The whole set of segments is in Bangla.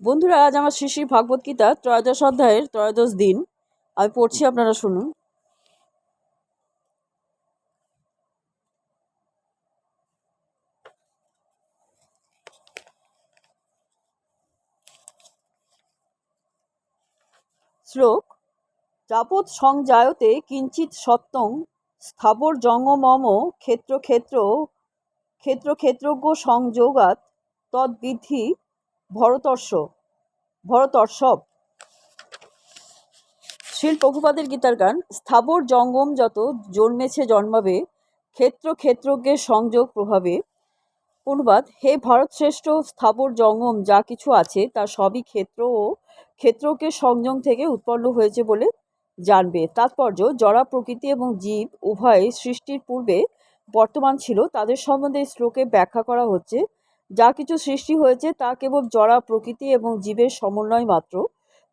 বন্ধুরা, আজ আমার শ্রী শ্রী ভাগবত গীতা ত্রয়োদশ অধ্যায়ের ত্রয়োদশ দিন আমি পড়ছি, আপনারা শুনুন। শ্লোক: যাবৎ সংজায়তে কিঞ্চিৎ সত্যং স্থাবর জঙ্গমম ক্ষেত্র ক্ষেত্র ক্ষেত্র ক্ষেত্রজ্ঞ সংযোগাৎ তদ্বিধি ভরতর্ষভ। শ্রীল প্রভুপাদের গীতার গান। স্থাবর জঙ্গম যত জন্মেছে জন্মাবে, ক্ষেত্র ক্ষেত্রজ্ঞের সংযোগ প্রভাবে। অনুবাদ: হে ভারতশ্রেষ্ঠ, স্থাবর জঙ্গম যা কিছু আছে তা সবই ক্ষেত্র ও ক্ষেত্রকে সংযম থেকে উৎপন্ন হয়েছে বলে জানবে। তাৎপর্য: জড়া প্রকৃতি এবং জীব উভয় সৃষ্টির পূর্বে বর্তমান ছিল, তাদের সম্বন্ধে শ্লোকে ব্যাখ্যা করা হচ্ছে। যা কিছু সৃষ্টি হয়েছে তা কেবল জড়া প্রকৃতি এবং জীবের সমন্বয় মাত্র।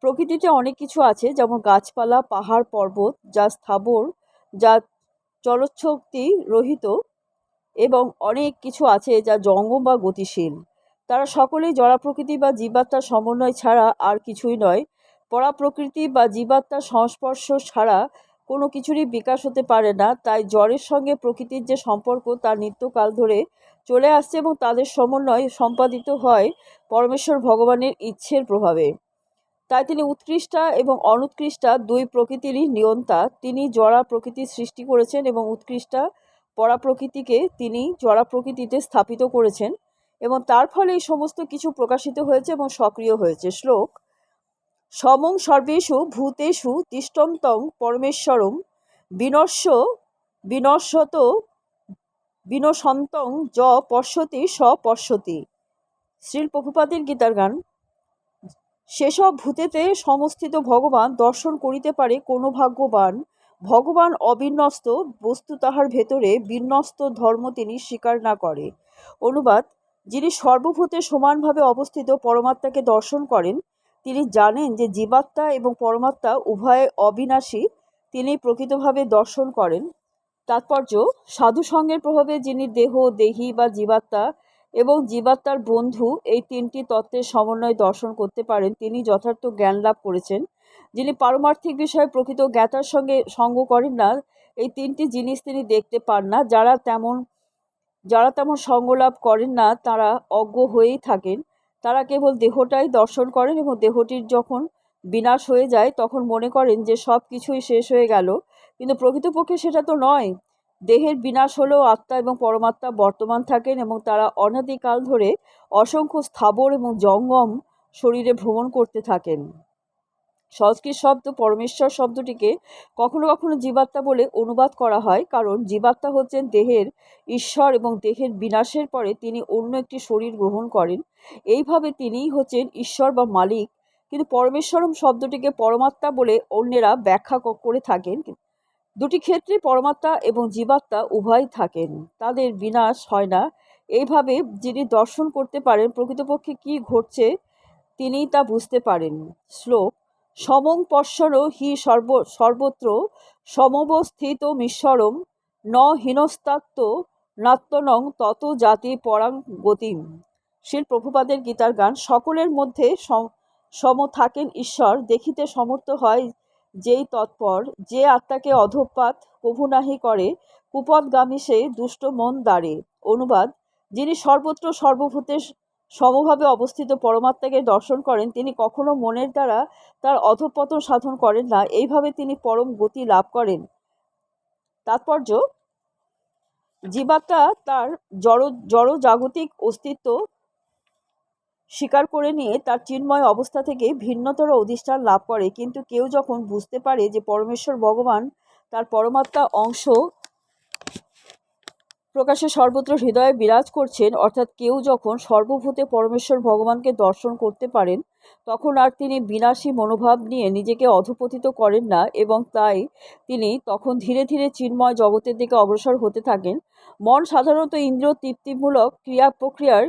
প্রকৃতিতে অনেক কিছু আছে, যেমন গাছপালা, পাহাড়, পর্বত, যা স্থাবর, যা চলচ্ছক্তি রহিত, এবং অনেক কিছু আছে যা জঙ্গম বা গতিশীল। তারা সকলেই জড়া প্রকৃতি বা জীবাত্মার সমন্বয় ছাড়া আর কিছুই নয়। পরা প্রকৃতি বা জীবাত্মার সংস্পর্শ ছাড়া কোনো কিছুরই বিকাশ হতে পারে না। তাই জড়ের সঙ্গে প্রকৃতির যে সম্পর্ক তা নিত্যকাল ধরে চলে আসছে এবং তাদের সমন্বয় সম্পাদিত হয় পরমেশ্বর ভগবানের ইচ্ছের প্রভাবে। তাই তিনি উৎকৃষ্টা এবং অনুৎকৃষ্টা দুই প্রকৃতিরই নিয়ন্তা। তিনি জড়া প্রকৃতির সৃষ্টি করেছেন এবং উৎকৃষ্টা পরা প্রকৃতিকে তিনি জড়া প্রকৃতিতে স্থাপিত করেছেন, এবং তার ফলে এই সমস্ত কিছু প্রকাশিত হয়েছে এবং সক্রিয় হয়েছে। শ্লোক: সমং সর্বেষু ভূতেষু তিষ্ঠন্তং পরমেশ্বরম বিনশ্বত বিনশন্তং য পশ্যতি স পশ্যতি। শ্রীল প্রভুপাদের গীতার গান। সেসব ভূতেতে সমস্থিত ভগবান দর্শন করিতে পারে কোনো ভাগ্যবান। ভগবান অবিন্যস্ত, বস্তু তাহার ভেতরে বিন্যস্ত ধর্ম তিনি স্বীকার না করে। অনুবাদ: যিনি সর্বভূতে সমানভাবে অবস্থিত পরমাত্মাকে দর্শন করেন, তিনি জানেন যে জীবাত্মা এবং পরমাত্মা উভয়ে অবিনাশী, তিনি প্রকৃতভাবে দর্শন করেন। তাৎপর্য: সাধু সঙ্গের প্রভাবে যিনি দেহ, দেহী বা জীবাত্মা এবং জীবাত্মার বন্ধু এই তিনটি তত্ত্বের সমন্বয় দর্শন করতে পারেন, তিনি যথার্থ জ্ঞান লাভ করেছেন। যিনি পারমার্থিক বিষয়ে প্রকৃত জ্ঞাতার সঙ্গে সঙ্গ করেন না, এই তিনটি জিনিস তিনি দেখতে পান না। যারা তেমন সঙ্গ লাভ করেন না তারা অজ্ঞ হয়েই থাকেন। তারা কেবল দেহটাই দর্শন করেন এবং দেহটির যখন বিনাশ হয়ে যায় তখন মনে করেন যে সব কিছুই শেষ হয়ে গেল, কিন্তু প্রকৃতপক্ষে সেটা তো নয়। দেহের বিনাশ হলেও আত্মা এবং পরমাত্মা বর্তমান থাকেন এবং তারা অনাদিকাল ধরে অসংখ্য স্থাবর এবং জঙ্গম শরীরে ভ্রমণ করতে থাকেন। সংস্কৃত শব্দ পরমেশ্বর শব্দটিকে কখনো কখনো জীবাত্মা বলে অনুবাদ করা হয়, কারণ জীবাত্মা হচ্ছেন দেহের ঈশ্বর এবং দেহের বিনাশের পরে তিনি অন্য একটি শরীর গ্রহণ করেন। এইভাবে তিনিই হচ্ছেন ঈশ্বর বা মালিক। কিন্তু পরমেশ্বরম শব্দটিকে পরমাত্মা বলে অন্যেরা ব্যাখ্যা করে থাকেন। দুটি ক্ষেত্রে পরমাত্মা এবং জীবাত্মা উভয় থাকেন, তাদের বিনাশ হয় না। এইভাবে যিনি দর্শন করতে পারেন প্রকৃতপক্ষে কি ঘটছে, তিনিই তা বুঝতে পারেন। শ্লোক: সমং পশ্বর হি সর্বত্র সমবস্থিতমীশ্বরম ন হীনস্তাত্ম নাত্মনং তত জাতি পরাং গতিম। শ্রীল প্রভুপাদের গীতার গান। সকলের মধ্যে সম থাকেন ঈশ্বর, দেখিতে সমর্থ হয় যেই তৎপর। যে আত্মাকে অধঃপাত কভু নাহি করে, কুপথগামী সে দুষ্ট মন দ্বারে। অনুবাদ: যিনি সর্বত্র সর্বভূতে সমভাবে অবস্থিত পরমাত্মাকে দর্শন করেন, তিনি কখনো মনের দ্বারা তার অধঃপতন সাধন করেন না। এইভাবে তিনি পরম গতি লাভ করেন। তাৎপর্য: জীবাত্মা তার জড় জাগতিক অস্তিত্ব স্বীকার করে নিয়ে তার চিন্ময় অবস্থা থেকে ভিন্নতর অধিষ্ঠান লাভ করে, কিন্তু কেউ যখন বুঝতে পারে যে পরমেশ্বর ভগবান তার পরমাত্মা অংশ প্রকাশে সর্বত্র হৃদয়ে বিরাজ করছেন, অর্থাৎ কেউ যখন সর্বভূতে পরমেশ্বর ভগবানকে দর্শন করতে পারেন, তখন আর তিনি বিনাশী মনোভাব নিয়ে নিজেকে অধঃপতিত করেন না, এবং তাই তিনি তখন ধীরে ধীরে চিন্ময় জগতের দিকে অগ্রসর হতে থাকেন। মন সাধারণত ইন্দ্রিয় তৃপ্তিমূলক ক্রিয়া প্রক্রিয়ার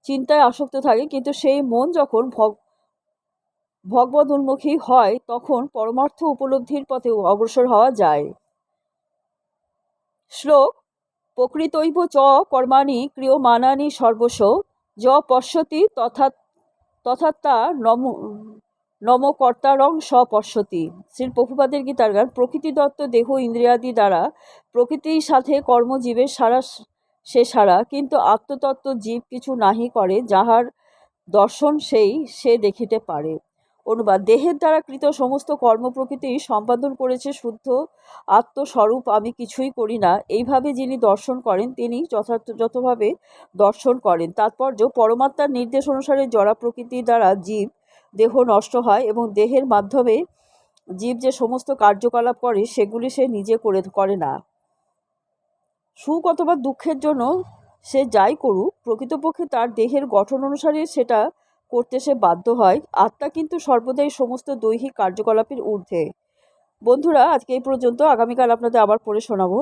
চিন্তায় আসক্ত থাকে, কিন্তু সেই মন যখন ভগবদ উন্মুখী হয় তখন পরমার্থ উপলব্ধির পথে অগ্রসর হওয়া যায়। শ্লোক: প্রকৃতৈব চ কর্মাণি ক্রিয়মাণানি সর্বস্ব য পশ্যতি তথাত্তা নম নমকর্তারং স্বপশ্যতি। শ্রীল প্রভুপাদের গীতার গান। প্রকৃতিদত্ত দেহ ইন্দ্রিয়াদি দ্বারা প্রকৃতির সাথে কর্মজীবের সারা সে সারা, কিন্তু আত্মতত্ত্ব জীব কিছু নাহি করে, যাহার দর্শন সে দেখিতে পারে। অনুবাদ। দেহের দ্বারা কৃত সমস্ত কর্ম প্রকৃতি সম্পাদন করেছে, শুদ্ধ আত্মস্বরূপ আমি কিছুই করি না, এইভাবে যিনি দর্শন করেন তিনি যথাযথভাবে দর্শন করেন। তাৎপর্য, পরমাত্মার নির্দেশ অনুসারে জড়া প্রকৃতির দ্বারা জীব দেহ নষ্ট হয় এবং দেহের মাধ্যমে জীব যে সমস্ত কার্যকলাপ করে সেগুলি সে নিজে করে না। সুখ অথবা দুঃখের জন্য সে যাই করুক, প্রকৃতপক্ষে তার দেহের গঠন অনুসারে সেটা করতে সে বাধ্য হয়। আত্মা কিন্তু সর্বদাই সমস্ত দৈহিক কার্যকলাপের ঊর্ধ্বে। বন্ধুরা, আজকে এই পর্যন্ত। আগামীকাল আপনাদের আবার পড়ে শোনাবো।